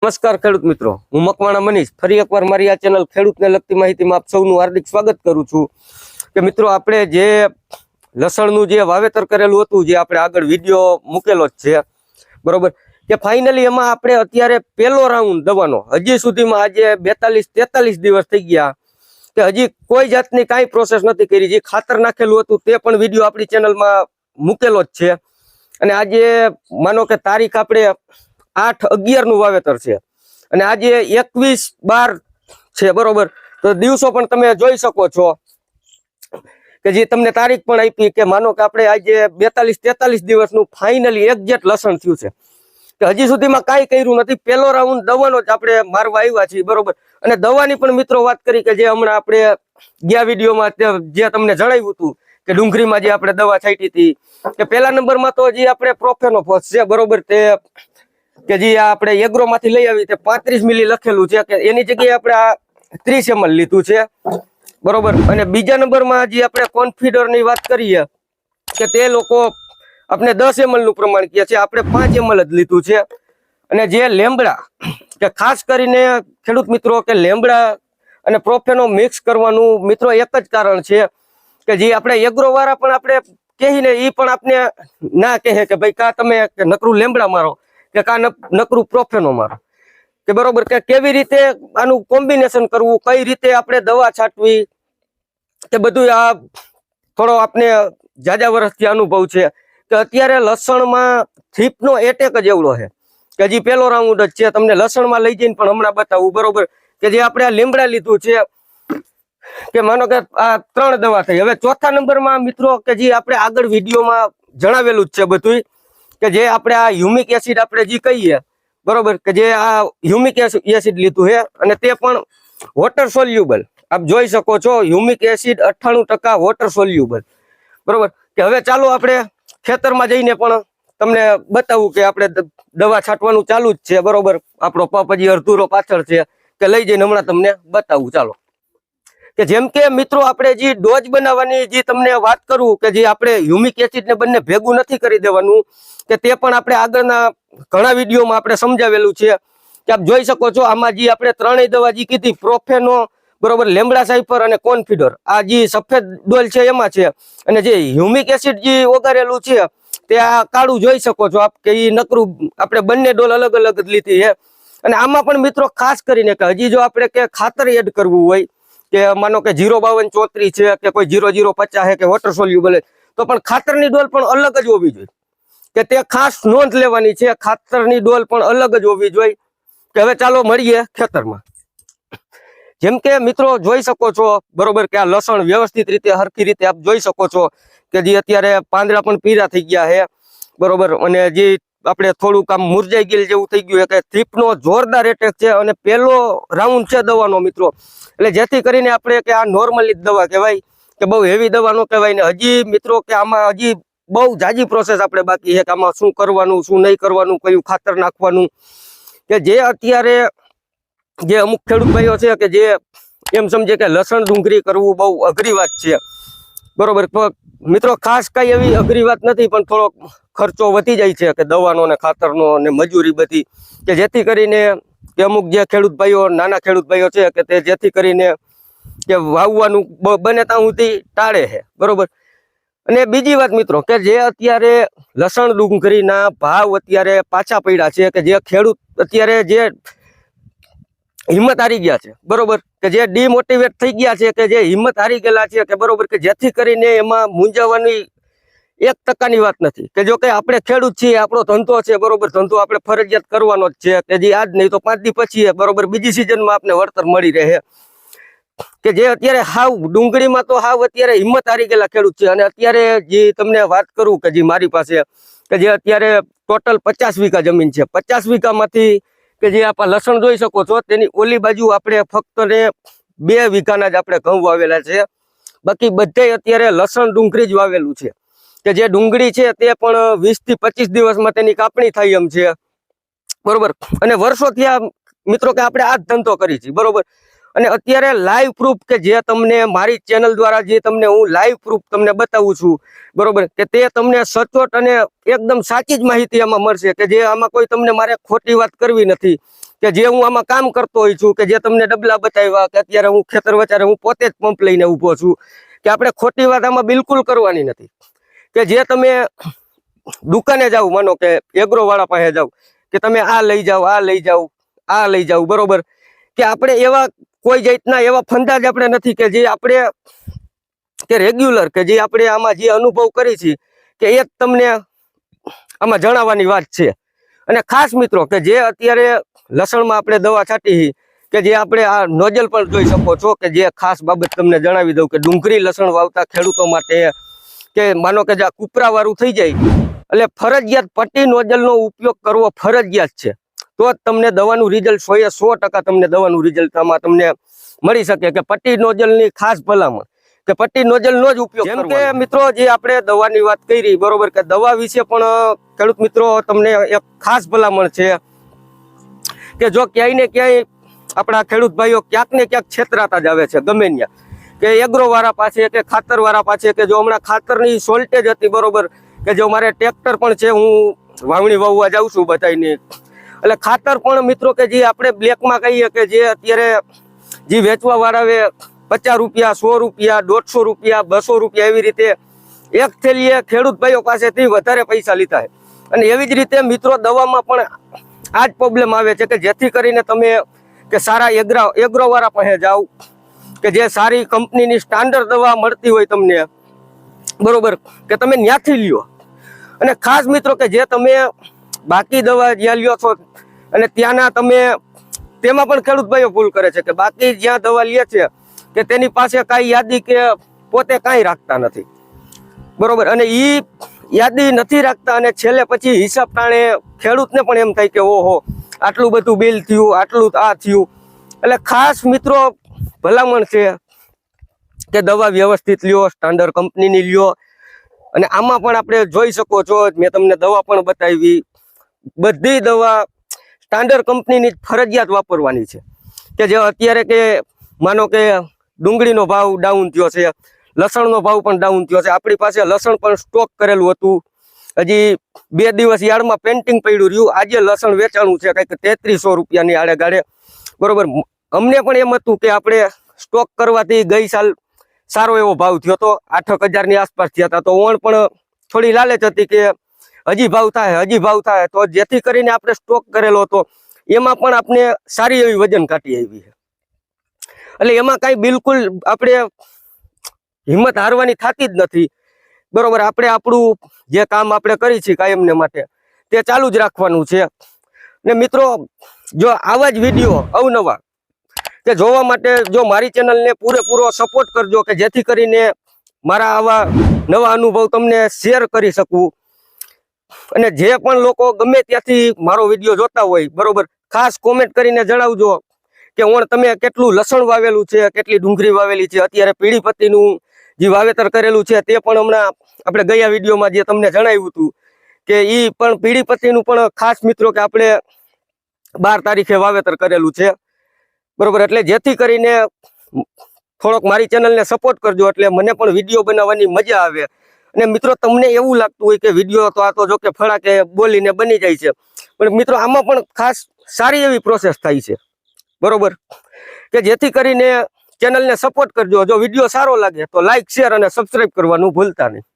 નમસ્કાર ખેડૂત મિત્રો, હું મકવાણા મનીષ ફરી એકવાર મારી આ ચેનલ ખેડૂતને લગતી માહિતીમાં આપ સૌનું હાર્દિક સ્વાગત કરું છું કે મિત્રો આપણે જે લસણનું જે વાવેતર કરેલું હતું, જે આપણે આગળ વિડીયો મૂકેલો જ છે બરોબર, કે ફાઇનલી એમાં આપણે અત્યારે પહેલો રાઉન્ડ દવાનો હજી સુધીમાં આજે 42-43 દિવસ થઈ ગયા કે હજી કોઈ જાતની કાંઈ પ્રોસેસ નથી કરી. જે ખાતર નાખેલું હતું તે પણ વિડીયો આપણી ચેનલમાં મૂકેલો જ છે. અને આજે માનો કે તારીખ આપણે 8/11 નું વાવેતર છે અને આજે 21/12 છે બરોબર. તો દિવસો પણ તમે જોઈ શકો છો કે જે તમને તારીખ પણ આપી કે માનો કે આપણે આજે 42-43 દિવસનું ફાઇનલી એક્ઝેક્ટ લસણ થયું છે કે હજી સુધીમાં કાંઈ કર્યું નથી. પહેલો રાઉન્ડ દવાનો જ આપણે મારવા આવ્યા છીએ બરોબર. અને દવાની પણ મિત્રો વાત કરી કે જે હમણાં આપણે ગયા વિડીયોમાં જે તમને જણાવ્યું હતું કે ડુંગળીમાં જે આપણે દવા છાંટી હતી કે પહેલા નંબરમાં તો જે આપણે પ્રોફેનોફોસ છે બરોબર, તે કે જે આપણે એગ્રો માંથી લઈ આવી તે 35 મિલી લખેલું છે કે એની જગ્યાએ આપણે આ 30 ml લીધું છે બરોબર. અને બીજા નંબરમાં જે આપણે કોન્ફિડર ની વાત કરીએ કે તે લોકો આપણે 10 ml નું પ્રમાણ કહે છે, આપણે 5 ml જ લીધું છે. અને જે લેમડા કે ખાસ કરીને ખેડૂત મિત્રો કે લેમડા અને પ્રોફેનો મિક્સ કરવાનું મિત્રો એક જ કારણ છે કે જે આપણે એગ્રો વાળા પણ આપણે કહીને એ પણ આપણે ના કહે કે ભાઈ કા તમે નકરું લેમડા મારો કે કા નકરું પ્રોફેનો મારો કે બરોબર, કે કેવી રીતે આનું કોમ્બિનેશન કરવું, કઈ રીતે આપણે દવા છાંટવી, કે બધું આ થોડો આપણે જાજા વર્ષથી અનુભવ છે કે અત્યારે લસણમાં થીપનો એટેક જ એવડો છે કે હજી પહેલો રાઉન્ડ જ છે. તમને લસણમાં લઈ જઈને પણ હમણાં બતાવું બરોબર કે જે આપણે આ લીમડા લીધું છે કે માનો કે આ 3 દવા થઈ. હવે ચોથા નંબરમાં મિત્રો કે જે આપણે આગળ વિડીયોમાં જણાવેલું જ છે બધું કે જે આપણે આ હ્યુમિક એસિડ આપણે જે કહીએ બરોબર, કે જે આ હ્યુમિક એસિડ લીધું છે અને તે પણ વોટર સોલ્યુબલ. આપ જોઈ શકો છો હ્યુમિક એસિડ 98% વોટર સોલ્યુબલ બરોબર. કે હવે ચાલો આપણે ખેતરમાં જઈને પણ તમને બતાવું કે આપણે દવા છાંટવાનું ચાલુ જ છે બરોબર. આપણો પપ હજી અડધુરો પાછળ છે કે લઈ જઈને હમણાં તમને બતાવું. ચાલો કે જેમ કે મિત્રો આપણે જે ડોઝ બનાવવાની જે તમને વાત કરું કે જે આપણે હ્યુમિક એસિડ ને બંને ભેગું નથી કરી દેવાનું કે તે પણ આપણે આગળના ઘણા વિડીયોમાં આપણે સમજાવેલું છે કે આપ જોઈ શકો છો. આમાં જે આપણે 3 દવા જે કીધી પ્રોફેનો બરોબર, લેમડા સાઇફર અને કોન્ફિડર, આ જે સફેદ ડોલ છે એમાં છે. અને જે હ્યુમિક એસિડ જે ઓગારેલું છે તે આ કાળું જોઈ શકો છો આપ કે એ નકરું આપણે બંને ડોલ અલગ અલગ જ લીધી છે. અને આમાં પણ મિત્રો ખાસ કરીને કે હજી જો આપણે કે ખાતર એડ કરવું હોય કે માનો કે 05234 છે કે કોઈ 0050 છે કે વોટર સોલ્યુબલ, તો પણ ખાતરની ડોલ પણ અલગ જ હોવી જોઈએ કે તે ખાસ નોંધ લેવાની છે. ખાતરની ડોલ પણ અલગ જ હોવી જોઈએ. કે હવે ચાલો મળીએ ખેતરમાં. જેમ કે મિત્રો જોઈ શકો છો બરોબર કે આ લસણ વ્યવસ્થિત રીતે હરખી રીતે આપ જોઈ શકો છો કે જે અત્યારે પાંદડા પણ પીળા થઈ ગયા છે બરોબર. અને જે આપણે થોડુંક આમ મુરજાઈ ગયેલ જેવું થઈ ગયું કે થીપનો જોરદાર એટેક છે અને પહેલો રાઉન્ડ છે દવાનો મિત્રો. એટલે જેથી કરીને આપણે કે આ નોર્મલી દવા કહેવાય કે બહુ હેવી દવા ન કહેવાય. ને હજી મિત્રો કે આમાં હજી બહુ જાજી પ્રોસેસ આપણે બાકી છે કે આમાં શું કરવાનું, શું નહીં કરવાનું, કયું ખાતર નાખવાનું, કે જે અત્યારે જે અમુક ખેડૂત ભાઈઓ છે કે જે એમ સમજે કે લસણ ડુંગળી કરવું બહુ અઘરી વાત છે બરોબર. મિત્રો ખાસ કઈ એવી અઘરી વાત નથી, પણ થોડોક ખર્ચો વધી જાય છે કે દવાનો ને ખાતરનો ને મજૂરી બધી, કે જેથી કરીને કે અમુક જે ખેડૂત ભાઈઓ નાના ખેડૂત ભાઈઓ છે કે તે જેથી કરીને કે વાવવાનું બને ત્યાં સુધી ટાળે છે બરોબર. અને બીજી વાત મિત્રો કે જે અત્યારે લસણ ડુંગળીના ભાવ અત્યારે પાછા પડ્યા છે કે જે ખેડૂત અત્યારે જે હિંમત હારી ગયા છે બરોબર, કે જે ડિમોટિવેટ થઈ ગયા છે કે જે હિંમત હારી ગયેલા છે કે બરોબર, કે જેથી કરીને એમાં મૂંઝાવાની 1% ની વાત નથી. કે જો કે આપણે ખેડૂત છીએ, આપણો ધંધો છે બરોબર, ધંધો આપણે ફરજિયાત કરવાનો જ છે કે જે આજ નહીં તો 5 દી પછી બરોબર બીજી સિઝનમાં આપણે વળતર મળી રહે. કે જે અત્યારે હાવ ડુંગળીમાં તો હાવ અત્યારે હિંમત હારી ગયેલા ખેડૂત છે. અને અત્યારે જે તમને વાત કરું કે જે મારી પાસે કે જે અત્યારે ટોટલ 50 વીઘા જમીન છે, 50 વીઘામાંથી કે જે આપણે લસણ જોઈ શકો છો તેની ઓલી બાજુ આપણે ફક્ત ને 2 વીઘાના જ આપણે ઘઉં વાવેલા છે. બાકી બધે અત્યારે લસણ ડુંગળી જ વાવેલું છે કે જે ડુંગળી છે તે પણ 20 થી 25 દિવસમાં તેની કાપણી થાય એમ છે બરોબર. અને વર્ષોથી આ મિત્રો કે આપણે આ જ ધંધો કરી છે બરોબર. અને અત્યારે લાઈવ પ્રૂફ કે જે તમને મારી ચેનલ દ્વારા જે તમને હું લાઈવ પ્રૂફ તમને બતાવું છું બરોબર, કે તે તમને સચોટ અને એકદમ સાચી જ માહિતી આમાં મળશે કે જે આમાં કોઈ તમને મારે ખોટી વાત કરવી નથી કે જે હું આમાં કામ કરતો હોય છું, કે જે તમને ડબલા બતાવ્યા, કે અત્યારે હું ખેતર વચારે હું પોતે જ પંપ લઈને ઊભો છું, કે આપણે ખોટી વાત આમાં બિલકુલ કરવાની નથી. કે જે તમે દુકાને જાઓ, માનો કે એગ્રો વાળા પાસે જાઓ, કે તમે આ લઈ જાઓ, આ લઈ જાઓ, આ લઈ જાઓ, બરોબર, કે આપણે એવા કોઈ જાતના એવા ફંદા જ આપણે નથી કે જે આપણે કે રેગ્યુલર, કે જે આપણે આમાં જે અનુભવ કરી છે કે એ જ તમને આમાં જણાવવાની વાત છે. અને ખાસ મિત્રો કે જે અત્યારે લસણમાં આપણે દવા છાંટી, કે જે આપણે આ નોઝલ પણ જોઈ શકો છો, કે જે ખાસ બાબત તમને જણાવી દઉં કે ડુંગળી લસણ વાવતા ખેડૂતો માટે, કે માનો કે જે કુપરા વાળું થઈ જાય એટલે ફરજિયાત પટ્ટી નોઝલનો ઉપયોગ કરવો ફરજિયાત છે. તો જ તમને દવાનું રિઝલ્ટ 100% તમને દવાનું રિઝલ્ટ આમાં તમને મળી શકે. કે પટ્ટી નોઝલની ખાસ ભલામણ, કે પટ્ટી નોઝલનો જ ઉપયોગ. જેમ કે મિત્રો જે આપણે દવાની વાત કરી, બરોબર, કે દવા વિશે પણ ખેડૂત મિત્રો તમને એક ખાસ ભલામણ છે કે જો ક્યાંય ને ક્યાંય આપણા ખેડૂત ભાઈઓ ક્યાંક ને ક્યાંક છેતરાતા જ આવે છે, ગમે ત્યાં, કે એગ્રો વાળા પાસે, કે ખાતર વાળા પાસે, કે જો હમણાં ખાતરની શોર્ટેજ હતી, બરોબર, કે જો મારે ટ્રેક્ટર પણ છે, હું વાવણી વાવવા જાઉં છું બધાની, એટલે ખાતર પણ મિત્રો કે જે આપણે બ્લેકમાં કહીએ કે જે અત્યારે જે વેચવા વાળાએ 50 રૂપિયા, 100 રૂપિયા, 150 રૂપિયા, 200 રૂપિયા એવી રીતે એક થેલીએ ખેડૂત ભાઈઓ પાસેથી વધારે પૈસા લીધા છે. અને એવી જ રીતે મિત્રો દવામાં પણ આ જ પ્રોબ્લેમ આવે છે, કે જેથી કરીને તમે કે સારા એગ્રો વાળા પાસે જાઓ, કે જે સારી કંપનીની સ્ટાન્ડર્ડ દવા મળતી હોય તમને, બરોબર, કે તમે ત્યાંથી લ્યો. અને ખાસ મિત્રો કે જે તમે બાકી દવા જ્યાં લ્યો છો અને ત્યાંના તમે, તેમાં પણ ખેડૂત ભાઈઓ ભૂલ કરે છે કે બાકી જ્યાં દવા લે છે કે તેની પાસે કાંઈ યાદી કે પોતે કાંઈ રાખતા નથી, બરોબર, અને એ યાદી નથી રાખતા, અને છેલ્લે પછી હિસાબ ટાણે ખેડૂતને પણ એમ થાય કે ઓહો આટલું બધું બિલ થયું, આટલું આ થયું. એટલે ખાસ મિત્રો ભલામણ છે કે દવા વ્યવસ્થિત લ્યો, સ્ટાન્ડર્ડ કંપનીની લ્યો. અને આમાં પણ આપણે જોઈ શકો છો, મેં તમને દવા પણ બતાવી, બધી દવા સ્ટાન્ડર્ડ કંપનીની ફરજિયાત વાપરવાની છે. કે જે અત્યારે કે માનો કે ડુંગળીનો ભાવ ડાઉન થયો છે, લસણનો ભાવ પણ ડાઉન થયો છે, આપણી પાસે લસણ પણ સ્ટોક કરેલું હતું, હજી 2 દિવસ યાર્ડમાં પેન્ટિંગ પડ્યું રહ્યું, આજે લસણ વેચાણું છે કંઈક 3300 રૂપિયાની આડે ગાડે, બરોબર. અમને પણ એમ હતું કે આપણે સ્ટોક કરવાથી ગઈ સાલ સારો એવો ભાવ થયો હતો, 8,000ની આસપાસ થયા હતા, તો ઓણ પણ થોડી લાલચ હતી કે હજી ભાવ થાય, હજી ભાવ થાય, તો જેથી કરીને આપણે સ્ટોક કરેલો હતો એમાં પણ આપણે સારી એવી વજન કાઢી આવી છે. એટલે એમાં કાંઈ બિલકુલ આપણે હિંમત હારવાની થતી જ નથી, બરોબર. આપણે આપણું જે કામ આપણે કરી છીએ કાયમને માટે તે ચાલુ જ રાખવાનું છે. ને મિત્રો જો આવા જ વિડીયો અવનવા કે જોવા માટે જો મારી ચેનલને પૂરેપૂરો સપોર્ટ કરજો, કે જેથી કરીને મારા આવા નવા અનુભવ તમને શેર કરી શકું. અને જે પણ લોકો ગમે ત્યાંથી મારો વિડીયો જોતા હોય, બરોબર, ખાસ કોમેન્ટ કરીને જણાવજો કે ઓણ તમે કેટલું લસણ વાવેલું છે, કેટલી ડુંગળી વાવેલી છે. અત્યારે પીળી પત્તીનું જે વાવેતર કરેલું છે તે પણ હમણાં આપણે ગયા વિડીયોમાં જે તમને જણાવ્યું હતું કે એ પણ પીળી પત્તીનું પણ ખાસ મિત્રો કે આપણે 12 તારીખે વાવેતર કરેલું છે, બરોબર. એટલે જેથી કરીને થોડોક મારી ચેનલને સપોર્ટ કરજો, એટલે મને પણ વિડીયો બનાવવાની મજા આવે. અને મિત્રો તમને એવું લાગતું હોય કે વિડીયો તો આ તો જો કે ફળાકે બોલીને બની જાય છે, પણ મિત્રો આમાં પણ ખાસ સારી એવી પ્રોસેસ થાય છે, બરોબર. કે જેથી કરીને ચેનલને સપોર્ટ કરજો. જો વિડીયો સારો લાગે તો લાઈક, શેર અને સબસ્ક્રાઈબ કરવાનું ભૂલતા નહીં.